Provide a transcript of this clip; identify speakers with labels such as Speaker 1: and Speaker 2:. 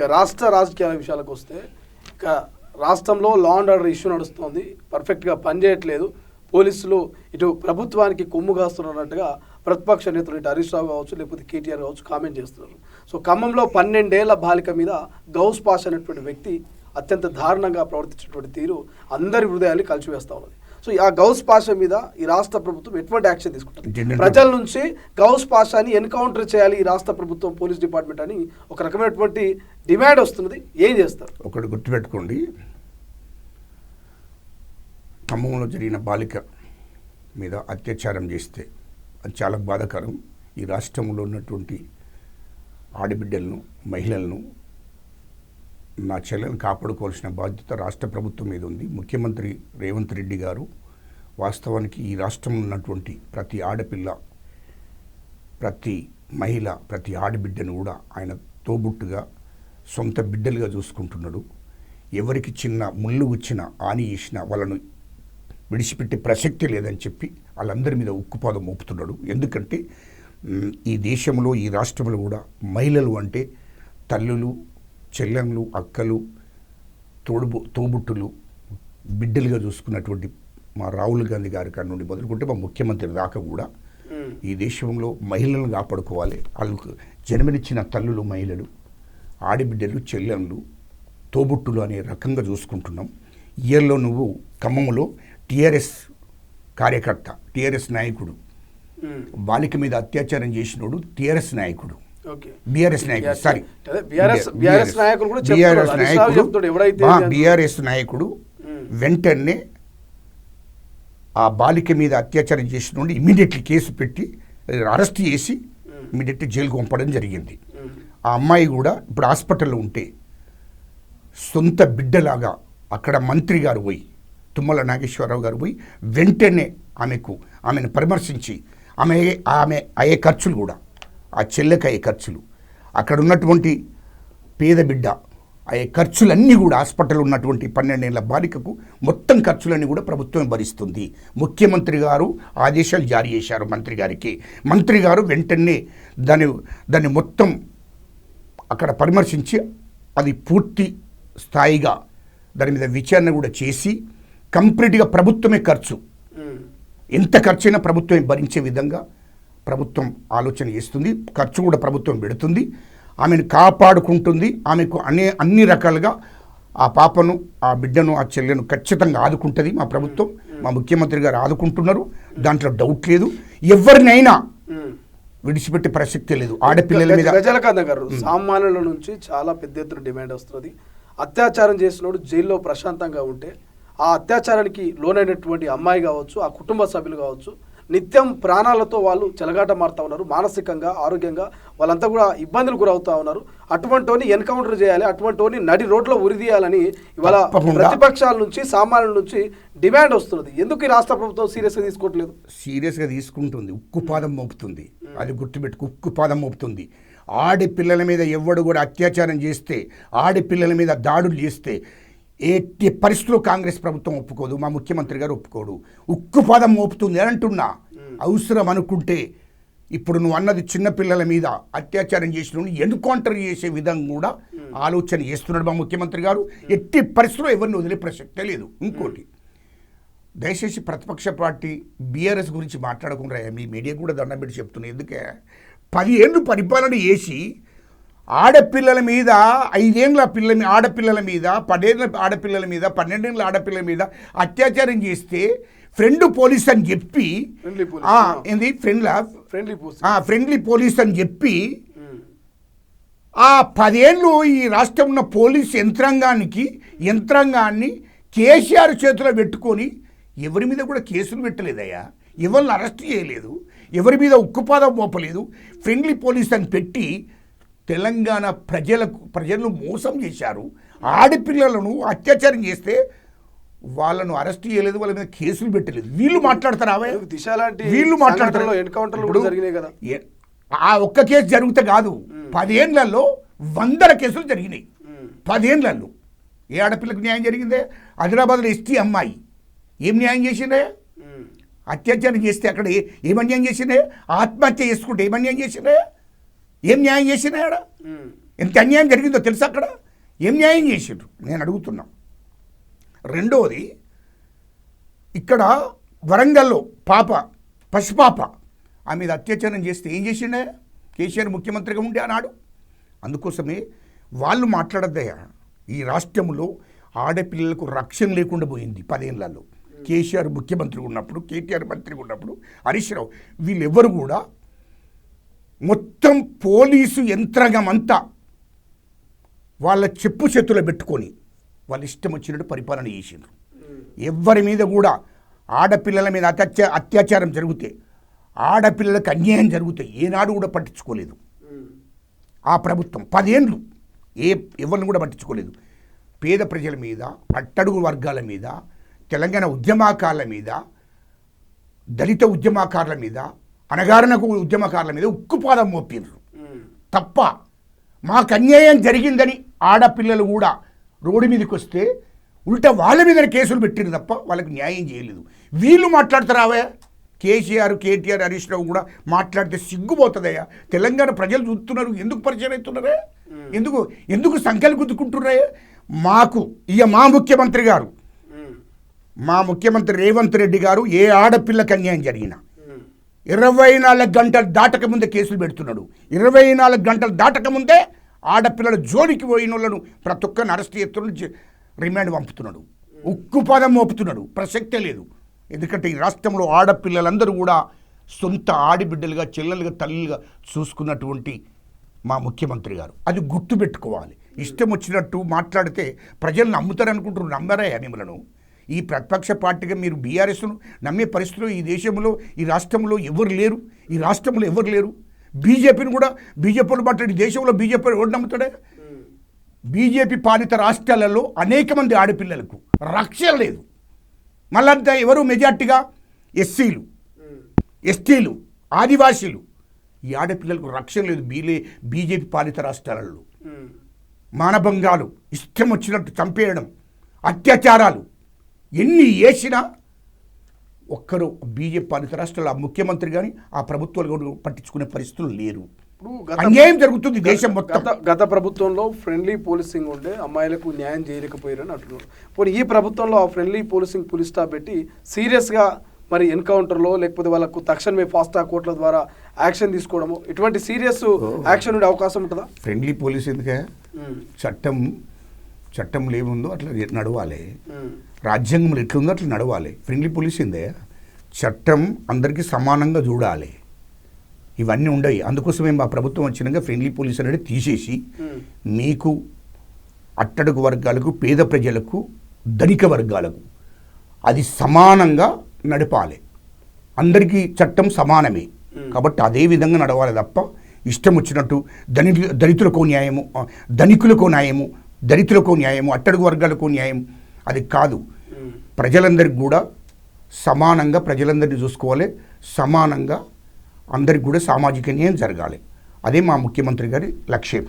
Speaker 1: ఇక రాష్ట్ర రాజకీయాల విషయాలకు వస్తే ఇక రాష్ట్రంలో లా అండ్ ఆర్డర్ ఇష్యూ నడుస్తోంది, పర్ఫెక్ట్గా పనిచేయట్లేదు, పోలీసులు ఇటు ప్రభుత్వానికి కొమ్ము కాస్తున్నట్టుగా ప్రతిపక్ష నేతలు ఇటు హరీష్ రావు కావచ్చు లేకపోతే కేటీఆర్ కావచ్చు కామెంట్ చేస్తున్నారు. సో ఖమ్మంలో 12 ఏళ్ల బాలిక మీద గౌస్ పాషా అనేటువంటి వ్యక్తి అత్యంత దారుణంగా ప్రవర్తించినటువంటి తీరు అందరి హృదయాన్ని కలిసివేస్తూ ఉన్నది. సో ఆ గౌస్ పాషా మీద ఈ రాష్ట్ర ప్రభుత్వం ఎటువంటి యాక్షన్ తీసుకుంటుంది? ప్రజల నుంచి గౌస్ పాషాని ఎన్కౌంటర్ చేయాలి ఈ రాష్ట్ర ప్రభుత్వం, పోలీస్ డిపార్ట్మెంట్ అని ఒక రకమైనటువంటి డిమాండ్ వస్తున్నది. ఏం చేస్తారు?
Speaker 2: ఒకటి గుర్తుపెట్టుకోండి, ఖమ్మంలో జరిగిన బాలిక మీద అత్యాచారం చేస్తే అది చాలా బాధాకరం. ఈ రాష్ట్రంలో ఉన్నటువంటి ఆడబిడ్డలను, మహిళలను, నా చెల్లెలను కాపాడుకోవాల్సిన బాధ్యత రాష్ట్ర ప్రభుత్వం మీద ఉంది. ముఖ్యమంత్రి రేవంత్ రెడ్డి గారు వాస్తవానికి ఈ రాష్ట్రంలో ఉన్నటువంటి ప్రతి ఆడపిల్ల, ప్రతి మహిళ, ప్రతి ఆడబిడ్డను కూడా ఆయన తోబుట్టుగా సొంత బిడ్డలుగా చూసుకుంటున్నాడు. ఎవరికి చిన్న ముళ్ళు వచ్చినా ఆని చేసినా వాళ్ళను విడిచిపెట్టే ప్రసక్తి లేదని చెప్పి వాళ్ళందరి మీద ఉక్కుపాదం మోపుతున్నాడు. ఎందుకంటే ఈ దేశంలో, ఈ రాష్ట్రంలో కూడా మహిళలు అంటే తల్లులు, చెల్లెళ్ళు, అక్కలు, తోబుట్టులు, బిడ్డలుగా చూసుకున్నటువంటి మా రాహుల్ గాంధీ గారి కాడి నుండి మొదలుకుంటే మా ముఖ్యమంత్రి దాకా కూడా ఈ దేశంలో మహిళలను కాపాడుకోవాలి. వాళ్ళకు జన్మనిచ్చిన తల్లులు, మహిళలు, ఆడబిడ్డలు, చెల్లెళ్ళు, తోబుట్టులు అనే రకంగా చూసుకుంటున్నాం. ఇయర్లో నువ్వు ఖమ్మంలో టీఆర్ఎస్ కార్యకర్త, టీఆర్ఎస్ నాయకుడు, బాలిక మీద అత్యాచారం చేసినోడు టీఆర్ఎస్ నాయకుడు, బీఆర్ఎస్ నాయకుడు, సారీ బీఆర్ఎస్ నాయకుడు వెంటనే ఆ బాలిక మీద అత్యాచారం చేసినోడు ఇమీడియట్లీ కేసు పెట్టి అరెస్ట్ చేసి ఇమీడియట్లీ జైలుకు పంపడం జరిగింది. ఆ అమ్మాయి కూడా ఇప్పుడు హాస్పిటల్లో ఉంటే సొంత బిడ్డలాగా అక్కడ మంత్రి గారు పోయి, తుమ్మల నాగేశ్వరరావు గారు పోయి వెంటనే ఆమెను పరామర్శించి ఆమె అయ్యే ఖర్చులు కూడా, ఆ చెల్లెకి అయ్యే ఖర్చులు, అక్కడ ఉన్నటువంటి పేద బిడ్డ అయ్యే ఖర్చులన్నీ కూడా, హాస్పిటల్ ఉన్నటువంటి 12 ఏళ్ల బాలికకు మొత్తం ఖర్చులన్నీ కూడా ప్రభుత్వం భరిస్తుంది. ముఖ్యమంత్రి గారు ఆదేశాలు జారీ చేశారు మంత్రి గారికి. మంత్రి గారు వెంటనే దాన్ని మొత్తం అక్కడ పరామర్శించి అది పూర్తి స్థాయిగా దాని మీద విచారణ కూడా చేసి కంప్లీట్గా ప్రభుత్వమే ఖర్చు, ఎంత ఖర్చు అయినా ప్రభుత్వమే భరించే విధంగా ప్రభుత్వం ఆలోచన చేస్తుంది. ఖర్చు కూడా ప్రభుత్వం పెడుతుంది. ఆమెను కాపాడుకుంటుంది. ఆమెకు అన్ని రకాలుగా ఆ పాపను, ఆ బిడ్డను, ఆ చెల్లెను ఖచ్చితంగా ఆదుకుంటుంది మా ప్రభుత్వం. మా ముఖ్యమంత్రి గారు ఆదుకుంటున్నారు, దాంట్లో డౌట్ లేదు. ఎవరినైనా విడిచిపెట్టే ప్రసక్తే లేదు. ఆడపిల్లల మీద
Speaker 1: గజలకాంత గారు, సామాన్యుల నుంచి చాలా పెద్ద ఎత్తున డిమాండ్ వస్తున్నది. అత్యాచారం చేసినోడు జైల్లో ప్రశాంతంగా ఉంటే ఆ అత్యాచారానికి లోనైనటువంటి అమ్మాయి కావచ్చు, ఆ కుటుంబ సభ్యులు కావచ్చు, నిత్యం ప్రాణాలతో వాళ్ళు చెలగాట మారుతూ ఉన్నారు. మానసికంగా, ఆరోగ్యంగా వాళ్ళంతా కూడా ఇబ్బందులు గురవుతూ ఉన్నారు. అటువంటిని ఎన్కౌంటర్ చేయాలి, అటువంటిని నడి రోడ్లో ఉరిదీయాలని ఇవాళ ప్రతిపక్షాల నుంచి, సామాన్యుల నుంచి డిమాండ్ వస్తున్నది. ఎందుకు ఈ రాష్ట్ర ప్రభుత్వం సీరియస్గా తీసుకోవట్లేదు?
Speaker 2: సీరియస్గా తీసుకుంటుంది, ఉక్కుపాదం మోపుతుంది. అది గుర్తుపెట్టుకు, ఉక్కుపాదం మోపుతుంది. ఆడపిల్లల మీద ఎవడు కూడా అత్యాచారం చేస్తే, ఆడపిల్లల మీద దాడులు చేస్తే ఎట్టి పరిస్థితుల్లో కాంగ్రెస్ ప్రభుత్వం ఒప్పుకోదు, మా ముఖ్యమంత్రి గారు ఒప్పుకోడు. ఉక్కుపాదం మోపుతుంది అని అంటున్నా. అవసరం అనుకుంటే ఇప్పుడు నువ్వు అన్నది చిన్నపిల్లల మీద అత్యాచారం చేసిన ఎన్కౌంటర్ చేసే విధంగా కూడా ఆలోచన చేస్తున్నాడు మా ముఖ్యమంత్రి గారు. ఎట్టి పరిస్థితుల్లో ఎవరిని వదిలే ప్రసక్తే లేదు. ఇంకోటి, దయచేసి ప్రతిపక్ష పార్టీ బీఆర్ఎస్ గురించి మాట్లాడకుండా మీ మీడియా కూడా దండం పెట్టి చెప్తున్నాయి. ఎందుకే 10 ఏళ్ళు పరిపాలన చేసి ఆడపిల్లల మీద, 5 ఏళ్ళ ఆడపిల్లల మీద, 10 ఏళ్ళ ఆడపిల్లల మీద, 12 ఏళ్ళ ఆడపిల్లల మీద అత్యాచారం చేస్తే ఫ్రెండ్ పోలీస్ అని చెప్పి, ఫ్రెండ్లీ పోలీస్ అని చెప్పి ఆ 10 ఏళ్ళు ఈ రాష్ట్రం ఉన్న పోలీస్ యంత్రాంగాన్ని కేసీఆర్ చేతిలో పెట్టుకొని ఎవరి మీద కూడా కేసులు పెట్టలేదయ్యా, ఎవరిని అరెస్ట్ చేయలేదు, ఎవరి మీద ఉక్కుపాదం మోపలేదు. ఫ్రెండ్లీ పోలీస్ అని పెట్టి తెలంగాణ ప్రజలను మోసం చేశారు. ఆడపిల్లలను అత్యాచారం చేస్తే వాళ్ళను అరెస్ట్ చేయలేదు, వాళ్ళ మీద కేసులు పెట్టలేదు. వీళ్ళు మాట్లాడతారా? వీళ్ళు మాట్లాడతారు. ఆ ఒక్క కేసు జరిగితే కాదు, 10 ఏళ్లలో 100 కేసులు జరిగినాయి. 10 ఏళ్లలో ఏ ఆడపిల్లకు న్యాయం జరిగిందే? ఆదిలాబాద్లో ఎస్టీ అమ్మాయి ఏం న్యాయం చేసిందే? అత్యాచారం చేస్తే అక్కడ ఏం అన్యాయం చేసిందే? ఆత్మహత్య చేసుకుంటే ఏం అన్యాయం చేసిందే? ఏం న్యాయం చేసినా? ఎంత అన్యాయం జరిగిందో తెలుసా అక్కడ? ఏం న్యాయం చేసిండ్రు నేను అడుగుతున్నా. రెండోది, ఇక్కడ వరంగల్లో పసిపాప ఆమె మీద అత్యాచారం చేస్తే ఏం చేసిండే కేసీఆర్ ముఖ్యమంత్రిగా ఉండే ఆనాడు. అందుకోసమే వాళ్ళు మాట్లాడద్దయ్యా, ఈ రాష్ట్రంలో ఆడపిల్లలకు రక్షణ లేకుండా పోయింది 10 ఏళ్లలో. కేసీఆర్ ముఖ్యమంత్రి ఉన్నప్పుడు, కేటీఆర్ మంత్రిగా ఉన్నప్పుడు, హరీష్ రావు వీళ్ళెవ్వరు కూడా మొత్తం పోలీసు యంత్రాంగం అంతా వాళ్ళ చెప్పు చేతులు పెట్టుకొని వాళ్ళు ఇష్టం వచ్చినట్టు పరిపాలన చేసిండ్రు. ఎవరి మీద కూడా ఆడపిల్లల మీద అత్యాచారం జరిగితే, ఆడపిల్లలకు అన్యాయం జరిగితే ఏనాడు కూడా పట్టించుకోలేదు ఆ ప్రభుత్వం. 10 ఏళ్ళు ఎవరిని కూడా పట్టించుకోలేదు. పేద ప్రజల మీద, అట్టడుగు వర్గాల మీద, తెలంగాణ ఉద్యమకారుల మీద, దళిత ఉద్యమకారుల మీద, అణగారిన ఉద్యమకారుల మీద ఉక్కుపాదం మోపిండ్రు తప్ప మాకు అన్యాయం జరిగిందని ఆడపిల్లలు కూడా రోడ్డు మీదకి వస్తే ఉల్టా వాళ్ళ మీద కేసులు పెట్టిండ్రు తప్ప వాళ్ళకి న్యాయం చేయలేదు. వీళ్ళు మాట్లాడతారావే, కేసీఆర్, కేటీఆర్, హరీష్ రావు కూడా మాట్లాడితే సిగ్గుపోతుందయ్యా. తెలంగాణ ప్రజలు చూస్తున్నారు, ఎందుకు పరిచయం అవుతున్నారే, ఎందుకు సంఖ్యలు గుద్దుకుంటున్నారే. మా ముఖ్యమంత్రి గారు, మా ముఖ్యమంత్రి రేవంత్ రెడ్డి గారు ఏ ఆడపిల్లకి అన్యాయం జరిగినా 24 గంటలు దాటకముందే కేసులు పెడుతున్నాడు. 24 గంటలు దాటకముందే ఆడపిల్లల జోలికి పోయిన వాళ్ళను ప్రతి ఒక్కరిని అరెస్ట్ చేస్తున్నాడు, రిమాండ్ పంపుతున్నాడు, ఉక్కుపాదం మోపుతున్నాడు. ప్రసక్తే లేదు. ఎందుకంటే ఈ రాష్ట్రంలో ఆడపిల్లలందరూ కూడా సొంత ఆడిబిడ్డలుగా, చెల్లెలుగా, తల్లులుగా చూసుకున్నటువంటి మా ముఖ్యమంత్రి గారు. అది గుర్తుపెట్టుకోవాలి. ఇష్టం వచ్చినట్టు మాట్లాడితే ప్రజలను నమ్ముతారనుకుంటున్నారు. నమ్మరాయా మిమ్మలను? ఈ ప్రతిపక్ష పార్టీగా మీరు బీఆర్ఎస్ను నమ్మే పరిస్థితులు ఈ దేశంలో, ఈ రాష్ట్రంలో ఎవరు లేరు. ఈ రాష్ట్రంలో ఎవరు లేరు. బీజేపీని కూడా బీజేపీలో మాట్లాడి దేశంలో బీజేపీ ఎవరు నమ్ముతాడే? బీజేపీ పాలిత రాష్ట్రాలలో అనేక మంది ఆడపిల్లలకు రక్షణ లేదు. మళ్ళంతా ఎవరు మెజార్టీగా ఎస్సీలు, ఎస్టీలు, ఆదివాసీలు. ఈ ఆడపిల్లలకు రక్షణ లేదు బీజేపీ పాలిత రాష్ట్రాలలో. మానభంగాలు, ఇష్టం వచ్చినట్టు చంపేయడం, అత్యాచారాలు ఎన్ని చేసినా ఒక్కరు బీజేపీ పాలిత రాష్ట్రాల ముఖ్యమంత్రి కానీ ఆ ప్రభుత్వాలు పట్టించుకునే పరిస్థితులు లేరు. అన్యాయం జరుగుతుంది దేశం మొత్తం.
Speaker 1: గత ప్రభుత్వంలో ఫ్రెండ్లీ పోలీసింగ్ ఉండే, అమ్మాయిలకు న్యాయం చేయలేకపోయారని అంటున్నారు. పోనీ ఈ ప్రభుత్వంలో ఆ ఫ్రెండ్లీ పోలీసింగ్ పులి స్టాప్ పెట్టి సీరియస్గా మరి ఎన్కౌంటర్లో లేకపోతే వాళ్ళకు తక్షణమే ఫాస్ట్ ట్రాక్ కోర్టుల ద్వారా యాక్షన్ తీసుకోవడము, ఇటువంటి సీరియస్ యాక్షన్ ఉండే అవకాశం ఉంటుందా?
Speaker 2: ఫ్రెండ్లీ పోలీస్ ఎందుకే? చట్టంలో ఏముందో అట్లా నడవాలి. రాజ్యాంగంలో ఎట్లుందో అట్లా నడవాలి. ఫ్రెండ్లీ పోలీస్ ఏందే? చట్టం అందరికీ సమానంగా చూడాలి. ఇవన్నీ ఉండవు. అందుకోసమే మా ప్రభుత్వం వచ్చినాక ఫ్రెండ్లీ పోలీస్ అనేది తీసేసి మీకు అట్టడుగు వర్గాలకు, పేద ప్రజలకు, ధనిక వర్గాలకు అది సమానంగా నడపాలి. అందరికీ చట్టం సమానమే కాబట్టి అదే విధంగా నడవాలి తప్ప ఇష్టం వచ్చినట్టు దళితులకు న్యాయము, ధనికులకు న్యాయము, దళితులకు న్యాయము, అట్టడుగు వర్గాలకు న్యాయం అది కాదు. ప్రజలందరికీ కూడా సమానంగా ప్రజలందరినీ చూసుకోవాలి. సమానంగా అందరికి కూడా సామాజిక న్యాయం జరగాలి. అదే మా ముఖ్యమంత్రి గారి లక్ష్యం.